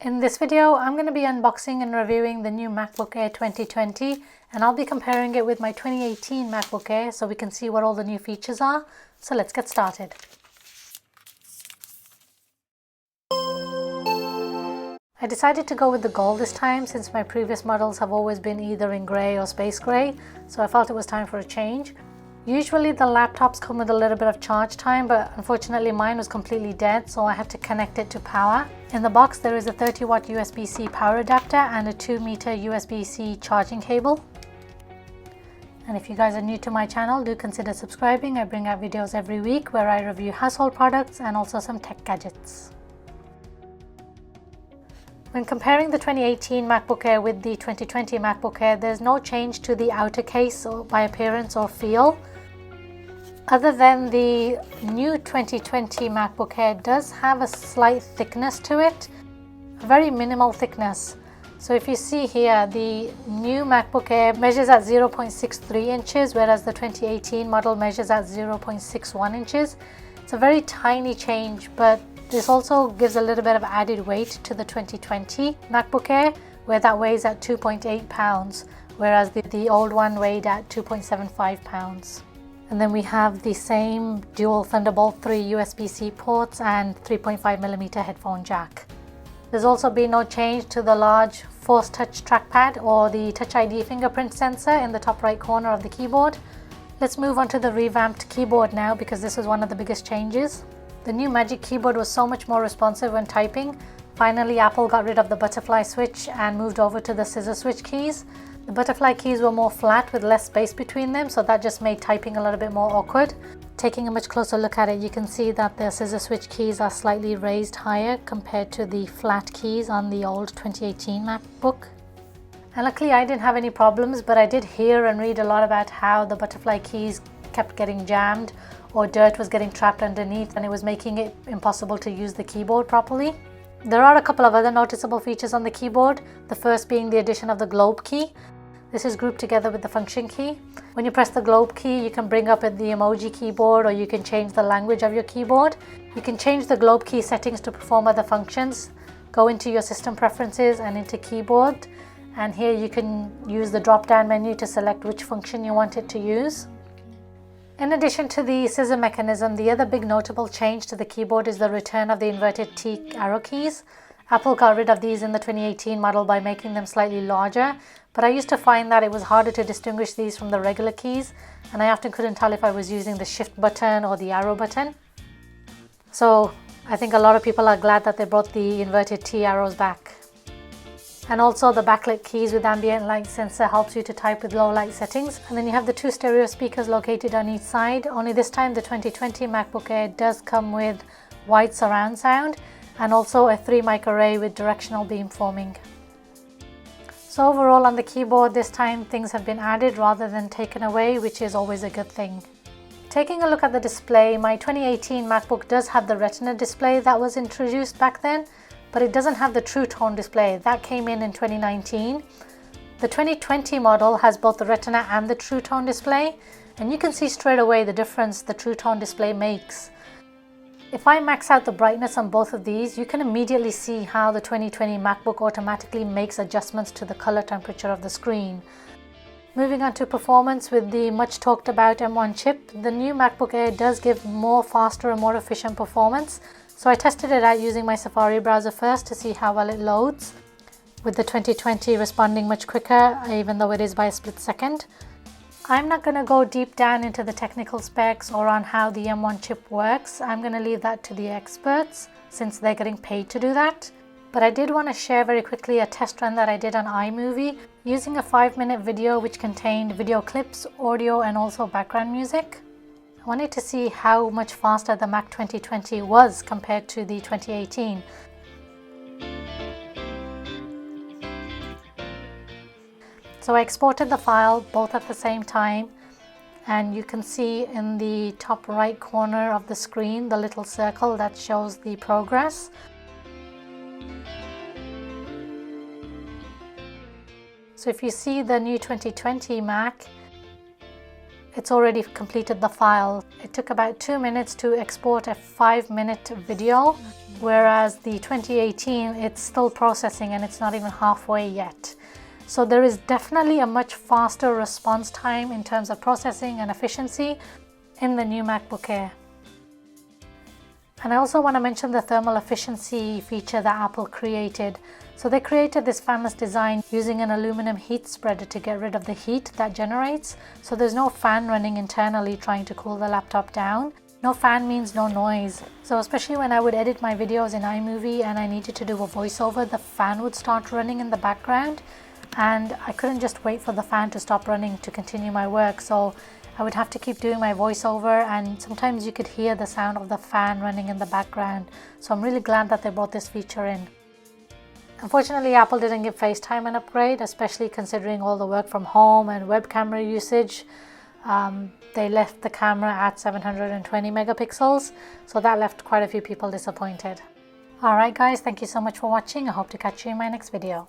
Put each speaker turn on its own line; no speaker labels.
In this video, I'm going to be unboxing and reviewing the new MacBook Air 2020, and I'll be comparing it with my 2018 MacBook Air so we can see what all the new features are. So let's get started. I decided to go with the gold this time since my previous models have always been either in grey or space grey, so I felt it was time for a change. Usually the laptops come with a little bit of charge time, but unfortunately mine was completely dead, so I had to connect it to power. In the box there is a 30-watt USB-C power adapter and a 2-meter USB-C charging cable. And if you guys are new to my channel, do consider subscribing. I bring out videos every week where I review household products and also some tech gadgets. When comparing the 2018 MacBook Air with the 2020 MacBook Air, there's no change to the outer case or by appearance or feel. Other than the new 2020 MacBook Air does have a slight thickness to it, a very minimal thickness. So if you see here, the new MacBook Air measures at 0.63 inches, whereas the 2018 model measures at 0.61 inches. It's a very tiny change, but this also gives a little bit of added weight to the 2020 MacBook Air, where that weighs at 2.8 pounds, whereas the old one weighed at 2.75 pounds. And then we have the same dual Thunderbolt 3 USB-C ports and 3.5mm headphone jack. There's also been no change to the large Force Touch trackpad or the Touch ID fingerprint sensor in the top right corner of the keyboard. Let's move on to the revamped keyboard now, because this is one of the biggest changes. The new Magic Keyboard was so much more responsive when typing. Finally, Apple got rid of the butterfly switch and moved over to the scissor-switch keys. The butterfly keys were more flat with less space between them, so that just made typing a little bit more awkward. Taking a much closer look at it, you can see that the scissor-switch keys are slightly raised higher compared to the flat keys on the old 2018 MacBook. And luckily I didn't have any problems, but I did hear and read a lot about how the butterfly keys kept getting jammed or dirt was getting trapped underneath and it was making it impossible to use the keyboard properly. There are a couple of other noticeable features on the keyboard, the first being the addition of the globe key. This is grouped together with the function key. When you press the globe key, you can bring up the emoji keyboard, or you can change the language of your keyboard. You can change the globe key settings to perform other functions. Go into your system preferences and into keyboard, and here you can use the drop-down menu to select which function you want it to use. In addition to the scissor mechanism, the other big notable change to the keyboard is the return of the inverted T arrow keys. Apple got rid of these in the 2018 model by making them slightly larger, but I used to find that it was harder to distinguish these from the regular keys, and I often couldn't tell if I was using the shift button or the arrow button. So I think a lot of people are glad that they brought the inverted T arrows back. And also the backlit keys with ambient light sensor helps you to type with low light settings. And then you have the two stereo speakers located on each side. Only this time the 2020 MacBook Air does come with wide surround sound and also a 3-mic array with directional beamforming. So overall on the keyboard this time things have been added rather than taken away, which is always a good thing. Taking a look at the display, my 2018 MacBook does have the Retina display that was introduced back then, but it doesn't have the True Tone display. That came in 2019. The 2020 model has both the Retina and the True Tone display, and you can see straight away the difference the True Tone display makes. If I max out the brightness on both of these, you can immediately see how the 2020 MacBook automatically makes adjustments to the color temperature of the screen. Moving on to performance, with the much talked about M1 chip, the new MacBook Air does give more faster and more efficient performance. So I tested it out using my Safari browser first to see how well it loads, with the 2020 responding much quicker, even though it is by a split second. I'm not going to go deep down into the technical specs or on how the M1 chip works. I'm going to leave that to the experts since they're getting paid to do that. But I did want to share very quickly a test run that I did on iMovie using a 5-minute video which contained video clips, audio and also background music. I wanted to see how much faster the Mac 2020 was compared to the 2018. So I exported the file both at the same time, and you can see in the top right corner of the screen the little circle that shows the progress. So if you see the new 2020 Mac, it's already completed the file. It took about 2 minutes to export a 5-minute video. whereas the 2018, it's still processing and it's not even halfway yet. So there is definitely a much faster response time in terms of processing and efficiency in the new MacBook Air. And I also want to mention the thermal efficiency feature that Apple created. So they created this fanless design using an aluminum heat spreader to get rid of the heat that generates. So there's no fan running internally trying to cool the laptop down. No fan means no noise. So especially when I would edit my videos in iMovie and I needed to do a voiceover, the fan would start running in the background and I couldn't just wait for the fan to stop running to continue my work. So I would have to keep doing my voiceover, and sometimes you could hear the sound of the fan running in the background. So I'm really glad that they brought this feature in. Unfortunately, Apple didn't give FaceTime an upgrade, especially considering all the work from home and web camera usage. They left the camera at 720 megapixels, so that left quite a few people disappointed. Alright guys, thank you so much for watching. I hope to catch you in my next video.